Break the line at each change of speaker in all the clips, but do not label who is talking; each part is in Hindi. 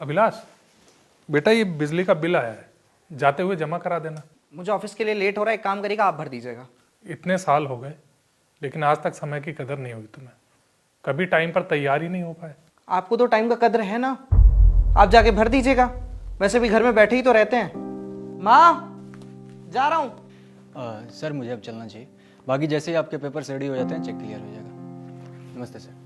अभिलाष, बेटा ये बिजली का बिल आया है, जाते हुए जमा करा देना।
मुझे ऑफिस के लिए लेट हो रहा है, एक काम करिएगा, आप भर दीजिएगा।
इतने साल हो गए लेकिन आज तक समय की कदर नहीं हुई तुम्हें। कभी टाइम पर तैयार ही नहीं हो पाए।
आपको तो टाइम का कद्र है ना, आप जाके भर दीजिएगा। वैसे भी घर में बैठे ही तो रहते हैं। माँ, जा रहा हूँ।
सर मुझे अब चलना चाहिए। बाकी जैसे ही आपके पेपर्स रेडी हो जाते हैं चेक क्लियर हो जाएगा। नमस्ते सर।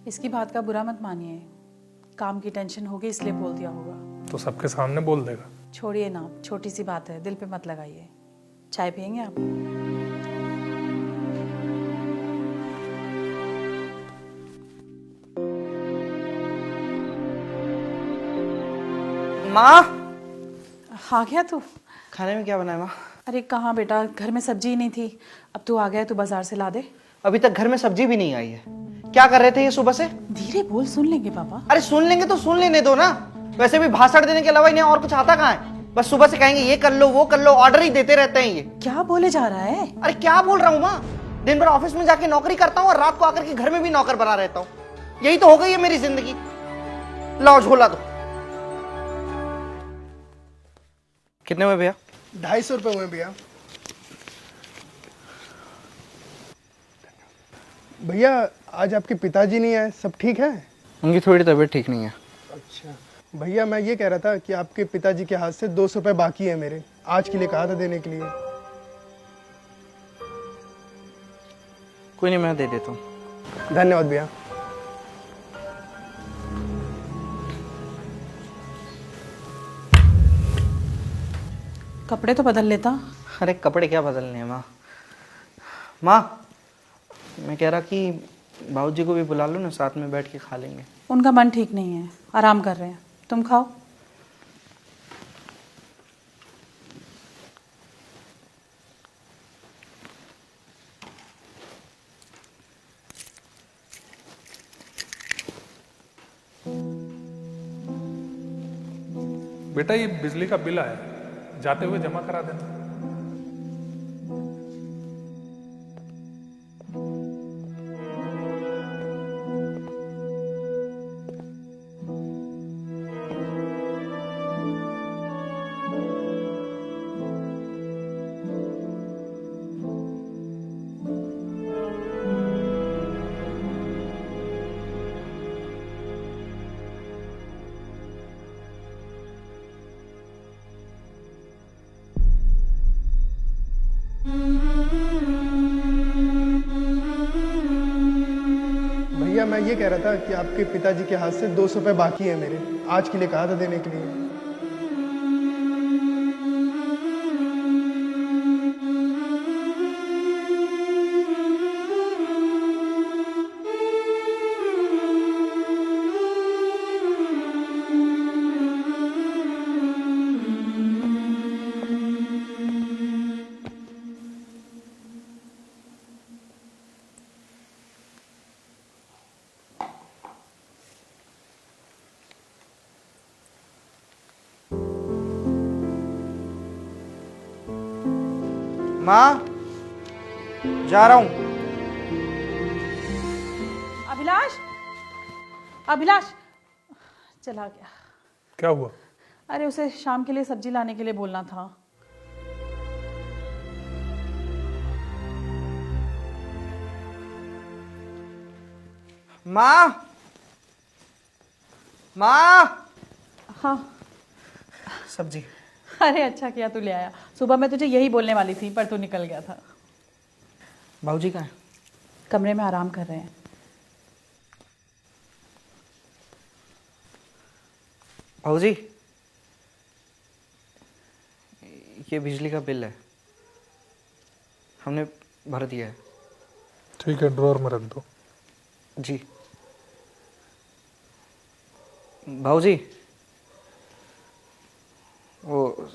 इसकी बात का बुरा मत मानिए, काम की टेंशन होगी इसलिए बोल दिया होगा।
तो सबके सामने बोल देगा।
छोड़िए ना, छोटी सी बात है, दिल पे मत लगाइए। चाय पियेंगे आप?
माँ,
आ गया तू?
खाने में क्या बनाया माँ?
अरे कहाँ बेटा, घर में सब्जी ही नहीं थी। अब तू आ गया है तो बाजार से ला दे।
अभी तक घर में सब्जी भी नहीं आई है। क्या कर रहे थे ये सुबह से?
धीरे बोल, सुन लेंगे पापा।
अरे सुन लेंगे तो सुन लेने दो ना। वैसे भी भाषण देने के अलावा इन्हें और कुछ आता कहाँ है? बस सुबह से कहेंगे ये कर लो वो कर लो, ऑर्डर ही देते रहते हैं ये।
क्या बोले जा रहा है?
अरे क्या बोल रहा हूँ माँ, दिन भर ऑफिस में जाके नौकरी करता हूँ और रात को आकर के घर में भी नौकर बना रहता हूँ। यही तो हो गई है मेरी जिंदगी। लाओ झोला दो। कितने में भैया?
250 रुपये हुए भैया। भैया आज आपके पिताजी नहीं आए, सब ठीक है?
उनकी थोड़ी तबीयत ठीक नहीं है।
अच्छा भैया, मैं ये कह रहा था कि आपके पिताजी के हाथ से 200 रुपये बाकी है मेरे, आज के लिए कहा था देने के लिए।
कोई नहीं, मैं दे देता हूँ।
धन्यवाद भैया।
कपड़े तो बदल लेता।
अरे कपड़े क्या बदलने हैं माँ। माँ, मैं कह रहा कि बाबूजी को भी बुला लो ना, साथ में बैठ के खा लेंगे।
उनका मन ठीक नहीं है, आराम कर रहे हैं। तुम खाओ।
बेटा ये बिजली का बिल आया है, जाते हुए जमा करा देना।
भैया मैं ये कह रहा था कि आपके पिताजी के हाथ से 200 रुपये बाकी है मेरे, आज के लिए कहा था देने के लिए।
माँ, जा रहा हूँ।
अभिलाष, अभिलाष चला गया।
क्या हुआ?
अरे उसे शाम के लिए सब्जी लाने के लिए बोलना था।
माँ, माँ,
हाँ।
सब्जी।
अरे अच्छा किया तू ले आया, सुबह मैं तुझे यही बोलने वाली थी पर तू निकल गया था।
बाबूजी कहाँ हैं?
कमरे में आराम कर रहे हैं।
बाबूजी, ये बिजली का बिल है, हमने भर दिया है।
ठीक है, ड्रॉर में रख दो।
जी। बाबूजी, वो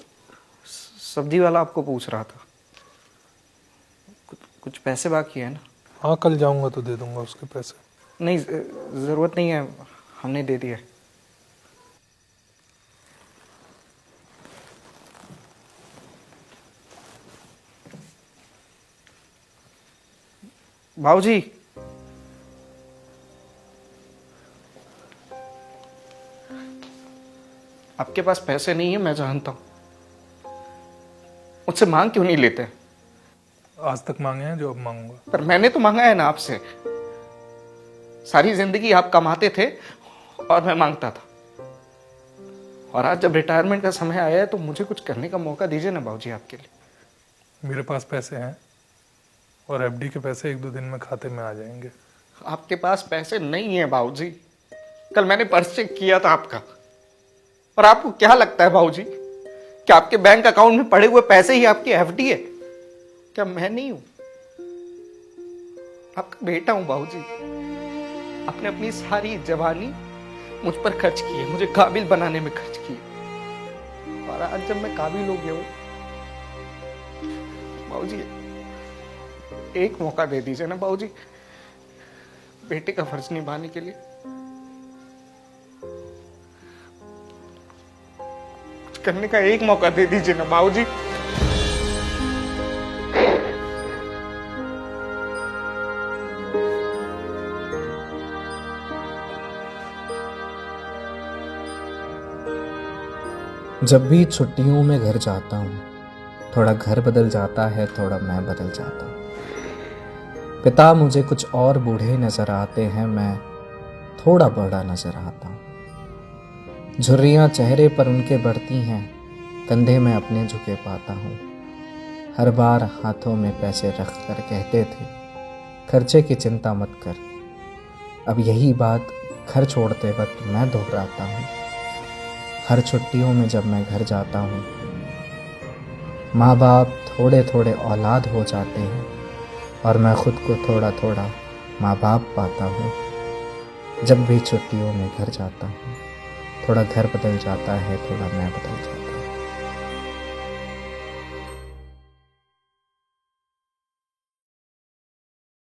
सब्जी वाला आपको पूछ रहा था, कुछ पैसे बाकी है ना?
हाँ, कल जाऊंगा तो दे दूंगा उसके पैसे।
नहीं, ज़रूरत नहीं है, हमने दे दिया है। बाबूजी, आपके पास पैसे नहीं है, मैं जानता हूं। मुझसे मांग क्यों नहीं लेते?
आज तक मांगे हैं जो अब मांगूंगा।
पर मैंने तो मांगा है ना आपसे। सारी जिंदगी आप कमाते थे और मैं मांगता था, और आज जब रिटायरमेंट का समय आया है तो मुझे कुछ करने का मौका दीजिए ना बाबूजी आपके लिए।
मेरे पास पैसे हैं और एफडी के पैसे 1-2 दिन में खाते में आ जाएंगे।
आपके पास पैसे नहीं है बाबूजी। कल मैंने पर्स चेक किया था आपका, और आपको क्या लगता है बाबूजी कि आपके बैंक अकाउंट में पड़े हुए पैसे ही आपकी एफडी है? क्या मैं नहीं हूं? आपका बेटा हूं बाबूजी। आपने अपनी सारी जवानी मुझ पर खर्च की है, मुझे काबिल बनाने में खर्च की है, और आज जब मैं काबिल हो गया हूं बाबूजी, एक मौका दे दीजिए ना बाबूजी, बेटे का फर्ज निभाने के लिए। कुछ करने का एक मौका दे दीजिए ना बाबूजी।
जब भी छुट्टियों में घर जाता हूँ, थोड़ा घर बदल जाता है, थोड़ा मैं बदल जाता हूँ। पिता मुझे कुछ और बूढ़े नजर आते हैं, मैं थोड़ा बड़ा नजर आता हूँ। झुर्रियाँ चेहरे पर उनके बढ़ती हैं, कंधे में अपने झुके पाता हूँ। हर बार हाथों में पैसे रख कर कहते थे, खर्चे की चिंता मत कर। अब यही बात घर छोड़ते वक्त मैं दोहराता हूँ। हर छुट्टियों में जब मैं घर जाता हूँ, माँ बाप थोड़े थोड़े औलाद हो जाते हैं, और मैं खुद को थोड़ा थोड़ा माँ बाप पाता हूँ। जब भी छुट्टियों में घर जाता हूँ, थोड़ा घर बदल जाता है, थोड़ा मैं बदल जाता हूँ।